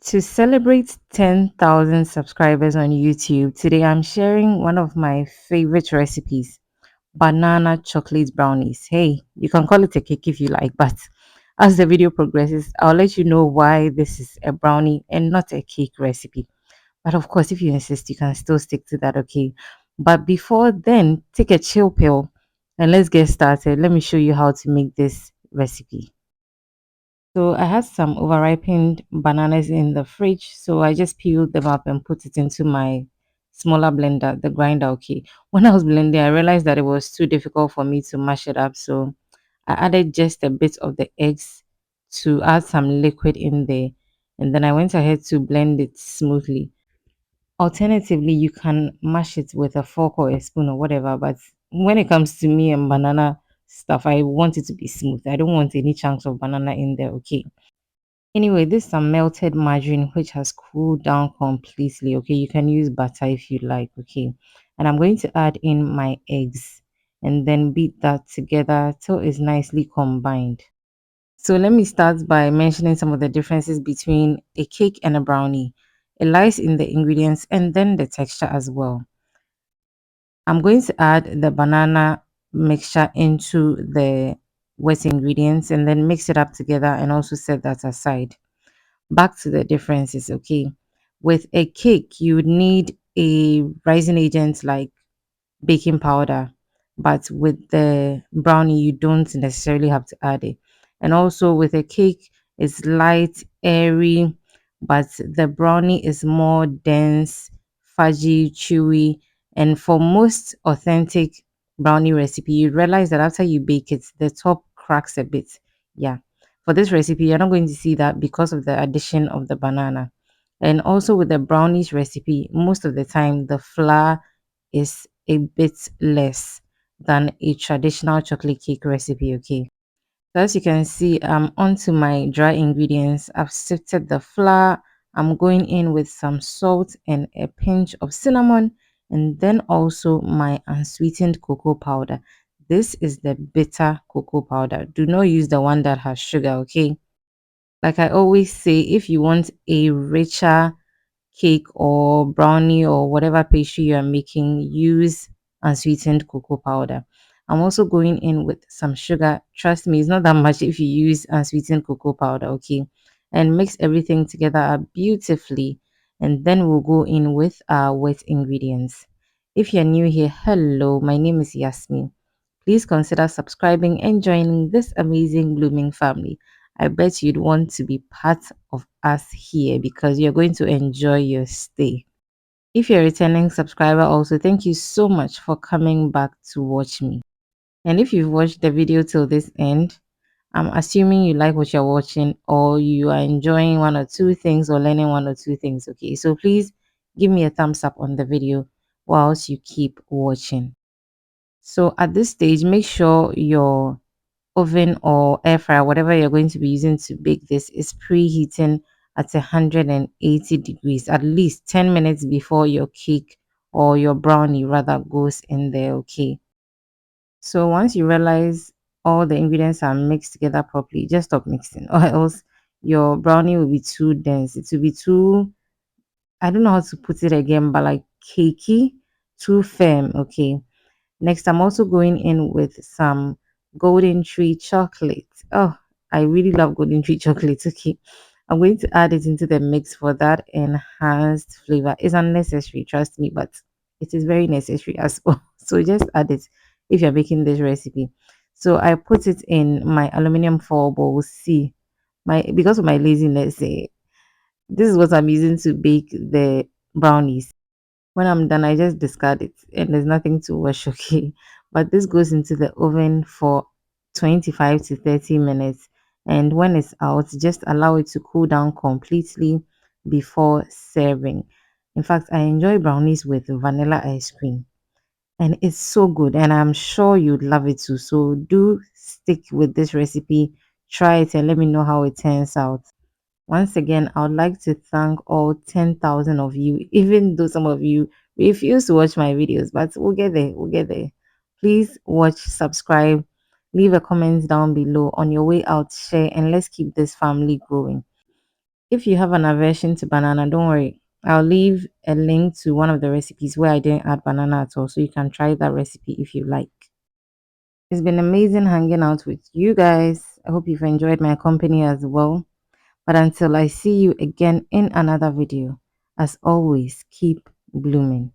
To celebrate 10,000 subscribers on YouTube, today I'm sharing one of my favorite recipes, banana chocolate brownies. Hey, you can call it a cake if you like, but as the video progresses, I'll let you know why this is a brownie and not a cake recipe. But of course, if you insist, you can still stick to that, okay? But before then, take a chill pill and let's get started. Let me show you how to make this recipe. So I had some overripened bananas in the fridge, so I just peeled them up and put it into my smaller blender, the grinder. Okay. When I was blending, I realized that it was too difficult for me to mash it up, so I added just a bit of the eggs to add some liquid in there, and then I went ahead to blend it smoothly. Alternatively, you can mash it with a fork or a spoon or whatever, but when it comes to me and banana stuff, I want it to be smooth. I don't want any chunks of banana in there. Okay. Anyway, this is some melted margarine which has cooled down completely. Okay, you can use butter if you like. Okay, and I'm going to add in my eggs and then beat that together till it's nicely combined. So let me start by mentioning some of the differences between a cake and a brownie. It lies in the ingredients and then the texture as well. I'm going to add the banana mixture into the wet ingredients and then mix it up together and also set that aside. Back to the differences, okay? With a cake, you would need a rising agent like baking powder, but with the brownie, you don't necessarily have to add it. And also with a cake, it's light, airy, but the brownie is more dense, fudgy, chewy. And for most authentic brownie recipe, you realize that after you bake it, the top cracks a bit. Yeah. For this recipe, you're not going to see that because of the addition of the banana. And also with the brownies recipe, most of the time the flour is a bit less than a traditional chocolate cake recipe. Okay, so as you can see, I'm onto my dry ingredients. I've sifted the flour. I'm going in with some salt and a pinch of cinnamon, and then also my unsweetened cocoa powder. This is the bitter cocoa powder. Do not use the one that has sugar. Okay, like I always say, if you want a richer cake or brownie or whatever pastry you are making, use unsweetened cocoa powder. I'm also going in with some sugar. Trust me, it's not that much if you use unsweetened cocoa powder, okay? And mix everything together beautifully. And then we'll go in with our wet ingredients. If you're new here, hello, my name is Yasmin. Please consider subscribing and joining this amazing blooming family. I bet you'd want to be part of us here because you're going to enjoy your stay. If you're a returning subscriber, also thank you so much for coming back to watch me. And if you've watched the video till this end, I'm assuming you like what you're watching or you are enjoying one or two things or learning one or two things. Okay, so please give me a thumbs up on the video whilst you keep watching. So at this stage, make sure your oven or air fryer, whatever you're going to be using to bake this, is preheating at 180 degrees, at least 10 minutes before your cake or your brownie rather goes in there. Okay. So once you realize all the ingredients are mixed together properly, just stop mixing, or else your brownie will be too dense. It will be too, I don't know how to put it again, but like cakey, too firm. Okay. Next, I'm also going in with some golden tree chocolate. Oh, I really love golden tree chocolate. Okay. I'm going to add it into the mix for that enhanced flavor. It's unnecessary, trust me, but it is very necessary as well. So just add it if you're making this recipe. So I put it in my aluminum foil bowl. See, my because of my laziness, this is what I'm using to bake the brownies. When I'm done, I just discard it and there's nothing to wash, okay? But this goes into the oven for 25 to 30 minutes. And when it's out, just allow it to cool down completely before serving. In fact, I enjoy brownies with vanilla ice cream. And it's so good. And I'm sure you'd love it too. So do stick with this recipe. Try it and let me know how it turns out. Once again, I would like to thank all 10,000 of you, even though some of you refuse to watch my videos, but we'll get there. We'll get there. Please watch, subscribe, leave a comment down below. On your way out, share, and let's keep this family growing. If you have an aversion to banana, don't worry. I'll leave a link to one of the recipes where I didn't add banana at all, so you can try that recipe if you like. It's been amazing hanging out with you guys. I hope you've enjoyed my company as well. But until I see you again in another video, as always, keep blooming.